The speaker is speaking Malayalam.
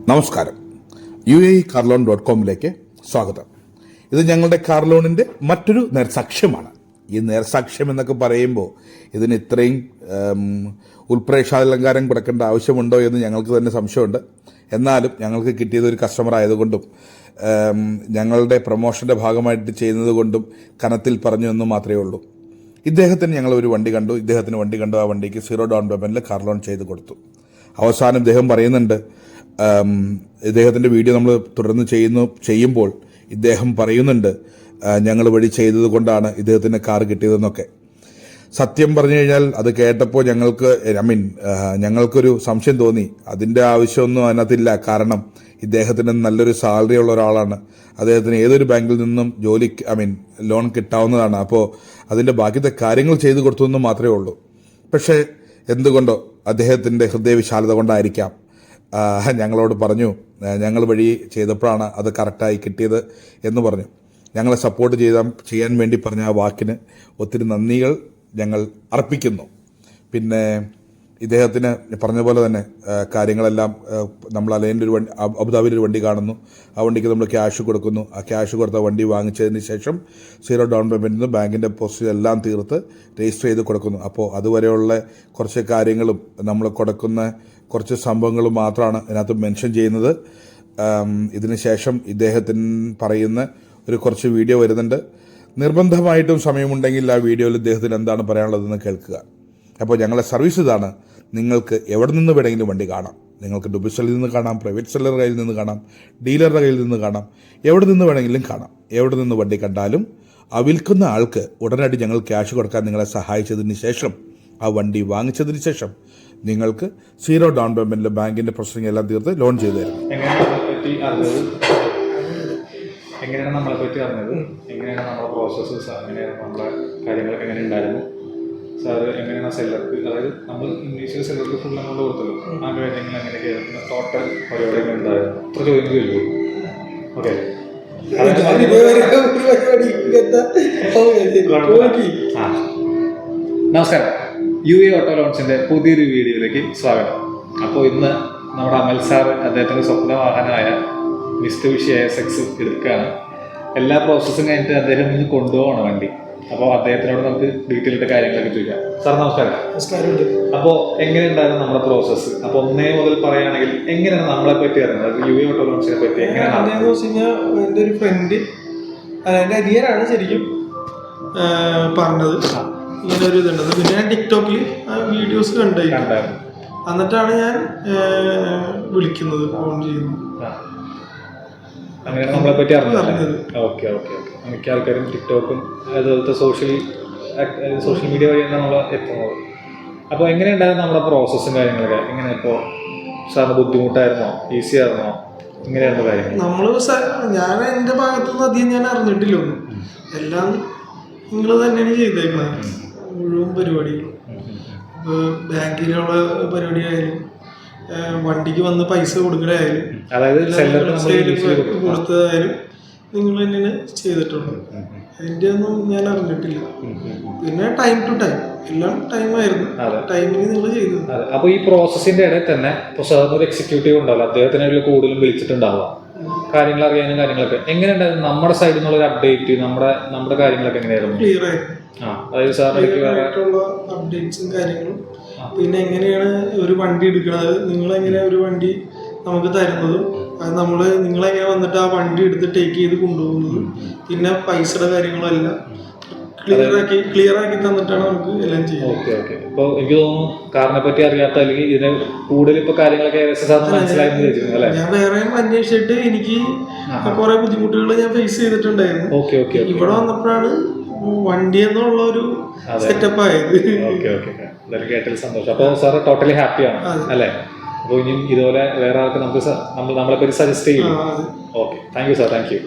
നമസ്കാരം. UAEcarloan.com സ്വാഗതം. ഇത് ഞങ്ങളുടെ കാർ ലോണിൻ്റെ മറ്റൊരു നേർസാക്ഷ്യമാണ്. ഈ നേർസാക്ഷ്യം എന്നൊക്കെ പറയുമ്പോൾ ഇതിന് ഇത്രയും ഉൾപ്രേക്ഷാലങ്കാരം കൊടുക്കേണ്ട ആവശ്യമുണ്ടോ എന്ന് ഞങ്ങൾക്ക് തന്നെ സംശയമുണ്ട്. എന്നാലും ഞങ്ങൾക്ക് കിട്ടിയത് ഒരു കസ്റ്റമർ ആയതുകൊണ്ടും ഞങ്ങളുടെ പ്രൊമോഷൻ്റെ ഭാഗമായിട്ട് ചെയ്യുന്നത് കൊണ്ടും കനത്തിൽ പറഞ്ഞു എന്ന് മാത്രമേ ഉള്ളൂ. ഇദ്ദേഹത്തിന് ഞങ്ങൾ ഒരു വണ്ടി കണ്ടു. ആ വണ്ടിക്ക് 0 ഡൗൺ പേയ്മെൻറ്റിൽ കാർ ലോൺ ചെയ്ത് കൊടുത്തു. അവസാനം ഇദ്ദേഹം പറയുന്നുണ്ട്, ഇദ്ദേഹത്തിൻ്റെ വീഡിയോ നമ്മൾ തുടർന്ന് ചെയ്യുമ്പോൾ ഇദ്ദേഹം പറയുന്നുണ്ട്, ഞങ്ങൾ വഴി ചെയ്തത് കൊണ്ടാണ് ഇദ്ദേഹത്തിന് കാർ കിട്ടിയതെന്നൊക്കെ. സത്യം പറഞ്ഞു കഴിഞ്ഞാൽ അത് കേട്ടപ്പോൾ ഞങ്ങൾക്കൊരു സംശയം തോന്നി. അതിൻ്റെ ആവശ്യമൊന്നും അതിനകത്തില്ല. കാരണം ഇദ്ദേഹത്തിന് നല്ലൊരു സാലറി ഉള്ള ഒരാളാണ്. അദ്ദേഹത്തിന് ഏതൊരു ബാങ്കിൽ നിന്നും ലോൺ കിട്ടാവുന്നതാണ്. അപ്പോൾ അതിൻ്റെ ബാക്കിത്തെ കാര്യങ്ങൾ ചെയ്തു കൊടുത്തു മാത്രമേ ഉള്ളൂ. പക്ഷേ എന്തുകൊണ്ടോ അദ്ദേഹത്തിൻ്റെ ഹൃദയവിശാലത കൊണ്ടായിരിക്കാം ഞങ്ങളോട് പറഞ്ഞു, ഞങ്ങൾ വഴി ചെയ്തപ്പോഴാണ് അത് കറക്റ്റായി കിട്ടിയത് എന്ന് പറഞ്ഞു. ഞങ്ങളെ സപ്പോർട്ട് ചെയ്യാൻ വേണ്ടി പറഞ്ഞ ആ വാക്കിന് ഒത്തിരി നന്ദികൾ ഞങ്ങൾ അർപ്പിക്കുന്നു. പിന്നെ ഇദ്ദേഹത്തിന് പറഞ്ഞ പോലെ തന്നെ കാര്യങ്ങളെല്ലാം നമ്മൾ അലൈൻ്റെ ഒരു വണ്ടി, അബുദാബിയിൽ ഒരു വണ്ടി കാണുന്നു. ആ വണ്ടിക്ക് നമ്മൾ ക്യാഷ് കൊടുക്കുന്നു. ആ ക്യാഷ് കൊടുത്ത വണ്ടി വാങ്ങിച്ചതിന് ശേഷം 0 ഡൗൺ പേയ്മെൻറ്റിന് ബാങ്കിൻ്റെ പ്രൊസീജിയർ എല്ലാം തീർത്ത് രജിസ്റ്റർ ചെയ്ത് കൊടുക്കുന്നു. അപ്പോൾ അതുവരെയുള്ള കുറച്ച് കാര്യങ്ങളും നമ്മൾ കൊടുക്കുന്ന കുറച്ച് സംഭവങ്ങളും മാത്രമാണ് ഇതിനകത്ത് മെൻഷൻ ചെയ്യുന്നത്. ഇതിന് ശേഷം ഇദ്ദേഹത്തിന് പറയുന്ന ഒരു കുറച്ച് വീഡിയോ വരുന്നുണ്ട്. നിർബന്ധമായിട്ടും സമയമുണ്ടെങ്കിൽ ആ വീഡിയോയിൽ ഇദ്ദേഹത്തിന് എന്താണ് പറയാനുള്ളതെന്ന് കേൾക്കുക. അപ്പോൾ ഞങ്ങളുടെ സർവീസ് ഇതാണ്. നിങ്ങൾക്ക് എവിടെ നിന്ന് വേണമെങ്കിലും വണ്ടി കാണാം. നിങ്ങൾക്ക് ഡുബിസലിൽ നിന്ന് കാണാം, പ്രൈവറ്റ് സെല്ലറുടെ കയ്യിൽ നിന്ന് കാണാം, ഡീലറുടെ കയ്യിൽ നിന്ന് കാണാം, എവിടെ നിന്ന് വേണമെങ്കിലും കാണാം. എവിടെ നിന്ന് വണ്ടി കണ്ടാലും ആ വിൽക്കുന്ന ആൾക്ക് ഉടനടി ഞങ്ങൾ ക്യാഷ് കൊടുക്കാൻ നിങ്ങളെ സഹായിച്ചതിന് ശേഷം, ആ വണ്ടി വാങ്ങിച്ചതിന് ശേഷം നിങ്ങൾക്ക് 0 ഡൗൺ പേയ്മെൻറ്റിൽ ബാങ്കിൻ്റെ പ്രൊസസിംഗ് എല്ലാം തീർത്ത് ലോൺ ചെയ്തു തരും. എങ്ങനെയാണ് നമ്മളെ പറ്റി അറിഞ്ഞത്, എങ്ങനെയാണ് നമ്മുടെ പ്രോസസ്സസ്, എങ്ങനെയാണ് നമ്മളെ കാര്യങ്ങളൊക്കെ എങ്ങനെ ഉണ്ടായിരുന്നു, സാറ് എങ്ങനെയാണ് സെല്ലർക്ക്, അതായത് നമ്മൾ ഇംഗ്ലീഷിൽ സെല്ലർക്ക് ഫുൾ എമൗണ്ട് കൊടുത്തല്ലോ, ആ കാര്യങ്ങൾ എങ്ങനെയൊക്കെയായിരുന്നു, ടോട്ടൽ പരിപാടി എങ്ങനെ ഉണ്ടായിരുന്നു, അത്ര ചോദ്യം ചോദിക്കൂ. ഓക്കെ, നമസ്കാരം. UAE ഓട്ടോ ലോൺസിൻ്റെ പുതിയൊരു വീഡിയോയിലേക്ക് സ്വാഗതം. അപ്പോൾ ഇന്ന് നമ്മുടെ അമൽ സാർ അദ്ദേഹത്തിൻ്റെ സ്വപ്ന വാഹനമായ മിസ്റ്റുബിഷി ASX എടുക്കുകയാണ്. എല്ലാ പ്രോസസ്സും കഴിഞ്ഞിട്ട് അദ്ദേഹം ഇന്ന് കൊണ്ടുപോകണം വണ്ടി. അപ്പോൾ അദ്ദേഹത്തിനോട് നമുക്ക് ഡീറ്റെയിൽ ആയിട്ട് കാര്യങ്ങളൊക്കെ ചോദിക്കാം. സാർ നമസ്കാരം. അപ്പോൾ എങ്ങനെയുണ്ടായിരുന്നു നമ്മുടെ പ്രോസസ്സ്? അപ്പോൾ ഒന്നേ മുതൽ പറയുകയാണെങ്കിൽ എങ്ങനെയാണ് നമ്മളെ പറ്റി അറിയുന്നത്, UAE ഓട്ടോ ലോൺസിനെ പറ്റി എങ്ങനെയാണ്? എൻ്റെ ഒരു ഫ്രണ്ട്, എൻ്റെ അരിയനാണ് ശരിക്കും പറഞ്ഞത് ഇങ്ങനെ ഒരു ഇതുണ്ടെന്ന്. പിന്നെ ഞാൻ ടിക്ടോക്കിൽ വീഡിയോസ് കണ്ടായിരുന്നു. എന്നിട്ടാണ് ഞാൻ വിളിക്കുന്നത്, ഫോൺ ചെയ്യുന്നത്. അങ്ങനെ നമ്മളെ പറ്റി അറിഞ്ഞത്. Okay okay okay. മിക്ക ആൾക്കാരും ടിക്ടോക്കും അതുപോലത്തെ സോഷ്യൽ മീഡിയ വഴിയാണ് നമ്മൾ എത്തുന്നത്. അപ്പോൾ എങ്ങനെയുണ്ടായിരുന്നു നമ്മുടെ പ്രോസസ്സും കാര്യങ്ങളൊക്കെ? എങ്ങനെ ഇപ്പോൾ സാറിന് ബുദ്ധിമുട്ടായിരുന്നോ, ഈസി ആയിരുന്നോ, എങ്ങനെയായിരുന്നു കാര്യങ്ങൾ? ഞാൻ എൻ്റെ ഭാഗത്തുനിന്ന് അധികം ഞാൻ അറിഞ്ഞിട്ടില്ല ഒന്നും. എല്ലാം നിങ്ങൾ തന്നെയാണ് ചെയ്തേക്കുന്നത്, മുഴുവൻ പരിപാടികളും. ഇപ്പോൾ ബാങ്കിലുള്ള പരിപാടിയായാലും വണ്ടിക്ക് വന്ന് പൈസ കൊടുക്കലായാലും കൊടുത്തതായാലും നിങ്ങൾ തന്നെയാണ് ചെയ്തിട്ടുള്ളത്. അതിൻ്റെ ഒന്നും ഞാൻ അറിഞ്ഞിട്ടില്ല. പിന്നെ ടൈം ടു ടൈം എല്ലാം ടൈമായിരുന്നു, ടൈമിന് നിങ്ങൾ ചെയ്തു. അപ്പോൾ ഈ പ്രോസസ്സിന്റെ ഇടയിൽ തന്നെ ഒരു എക്സിക്യൂട്ടീവ് ഉണ്ടാവില്ല, അദ്ദേഹത്തിനെ കൂടുതലും വിളിച്ചിട്ടുണ്ടാവുക, കാര്യങ്ങൾ അറിയാനും കാര്യങ്ങളൊക്കെ. എങ്ങനെയുണ്ടായിരുന്നു നമ്മുടെ സൈഡിൽ നിന്നുള്ള ഒരു അപ്ഡേറ്റ്, നമ്മുടെ കാര്യങ്ങളൊക്കെ എങ്ങനെയായിരുന്നു? ക്ലിയർ ആയിരുന്നു. അതായത് സാറിനുള്ള അപ്ഡേറ്റ്സും കാര്യങ്ങളും. പിന്നെ എങ്ങനെയാണ് ഒരു വണ്ടി എടുക്കുന്നത്, നിങ്ങളെങ്ങനെ ഒരു വണ്ടി നമുക്ക് തരുന്നതും, അത് നിങ്ങളെങ്ങനെ വന്നിട്ട് ആ വണ്ടി എടുത്ത് ടേക്ക് ചെയ്ത് കൊണ്ടുപോകുന്നതും, പിന്നെ പൈസയുടെ കാര്യങ്ങളെല്ലാം ക്ലിയർ ആക്കി തന്നിട്ടാണ് നമുക്ക് എല്ലാം ചെയ്യുന്നത്. Okay okay. ഇപ്പോൾ എനിക്ക് തോന്നുന്നു കാറിനെ പറ്റി അറിയാത്ത, അല്ലെങ്കിൽ ഇതിനെ കൂടുതൽ ഇപ്പോൾ കാര്യങ്ങളൊക്കെ മനസ്സിലായെന്ന് ചോദിച്ചിരുന്നു അല്ലേ? ഞാൻ വേറെ അന്വേഷിച്ചിട്ട് എനിക്ക് കുറെ ബുദ്ധിമുട്ടുകൾ ഞാൻ ഫേസ് ചെയ്തിട്ടുണ്ടായിരുന്നു. Okay okay. ഇവിടെ വന്നപ്പോഴാണ് വണ്ടി എന്നുള്ള ഒരു സെറ്റപ്പ് ആയത്. Okay okay. കേട്ടതിൽ സന്തോഷം. അപ്പോൾ സാർ ടോട്ടലി ഹാപ്പിയാണ് അല്ലേ? അപ്പോൾ ഇനിയും ഇതുപോലെ വേറെ ആൾക്ക് നമ്മളെ പറ്റി സജസ്റ്റ് ചെയ്യും. Okay, thank you sir, thank you.